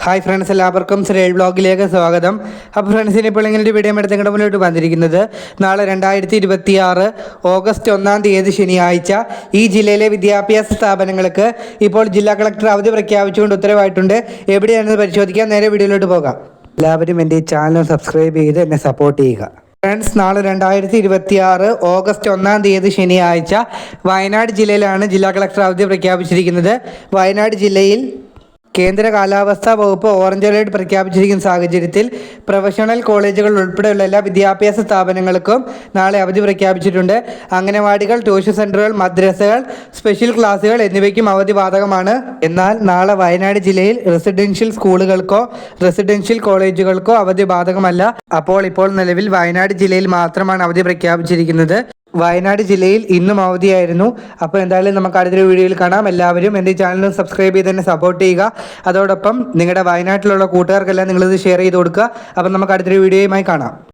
Hi friends, എല്ലാവർക്കും ശ്രേൽ ബ്ലോഗിലേക്ക് സ്വാഗതം. അപ്പോൾ ഫ്രണ്ട്സിന് ഇപ്പോൾ ഇങ്ങനെ വീഡിയോ എടുത്ത് നിങ്ങളുടെ മുന്നോട്ട് വന്നിരിക്കുന്നത് നാളെ 2026 ഓഗസ്റ്റ് 1-ാം തീയതി ശനിയാഴ്ച ഈ ജില്ലയിലെ വിദ്യാഭ്യാസ സ്ഥാപനങ്ങൾക്ക് ഇപ്പോൾ ജില്ലാ കളക്ടർ അവധി പ്രഖ്യാപിച്ചുകൊണ്ട് ഉത്തരവായിട്ടുണ്ട്. എവിടെയാണെന്ന് പരിശോധിക്കാൻ നേരെ വീഡിയോയിലോട്ട് പോകാം. എല്ലാവരും എൻ്റെ ഈ ചാനൽ സബ്സ്ക്രൈബ് ചെയ്ത് എന്നെ സപ്പോർട്ട് ചെയ്യുക. ഫ്രണ്ട്സ്, നാളെ 2026 ഓഗസ്റ്റ് 1-ാം തീയതി ശനിയാഴ്ച വയനാട് ജില്ലയിലാണ് ജില്ലാ കളക്ടർ അവധി പ്രഖ്യാപിച്ചിരിക്കുന്നത്. വയനാട് ജില്ലയിൽ കേന്ദ്ര കാലാവസ്ഥാ വകുപ്പ് ഓറഞ്ച് അലേർട്ട് പ്രഖ്യാപിച്ചിരിക്കുന്ന സാഹചര്യത്തിൽ പ്രൊഫഷണൽ കോളേജുകൾ ഉൾപ്പെടെയുള്ള എല്ലാ വിദ്യാഭ്യാസ സ്ഥാപനങ്ങൾക്കും നാളെ അവധി പ്രഖ്യാപിച്ചിട്ടുണ്ട്. അംഗനവാടികൾ, ട്യൂഷൻ സെൻ്ററുകൾ, മദ്രസകൾ, സ്പെഷ്യൽ ക്ലാസുകൾ എന്നിവയ്ക്കും അവധി ബാധകമാണ്. എന്നാൽ നാളെ വയനാട് ജില്ലയിൽ റെസിഡൻഷ്യൽ സ്കൂളുകൾക്കോ റെസിഡൻഷ്യൽ കോളേജുകൾക്കോ അവധി ബാധകമല്ല. ഇപ്പോൾ നിലവിൽ വയനാട് ജില്ലയിൽ മാത്രമാണ് അവധി പ്രഖ്യാപിച്ചിരിക്കുന്നത്. വയനാട് ജില്ലയിൽ ഇന്നും അവധിയായിരുന്നു. അപ്പോൾ എന്തായാലും നമുക്ക് അടുത്തൊരു വീഡിയോയിൽ കാണാം. എല്ലാവരും എൻ്റെ ചാനൽ സബ്സ്ക്രൈബ് ചെയ്ത് തന്നെ സപ്പോർട്ട് ചെയ്യുക. അതോടൊപ്പം നിങ്ങളുടെ വയനാട്ടിലുള്ള കൂട്ടുകാർക്കെല്ലാം നിങ്ങളിത് ഷെയർ ചെയ്ത് കൊടുക്കുക. അപ്പം നമുക്ക് അടുത്തൊരു വീഡിയോയുമായി കാണാം.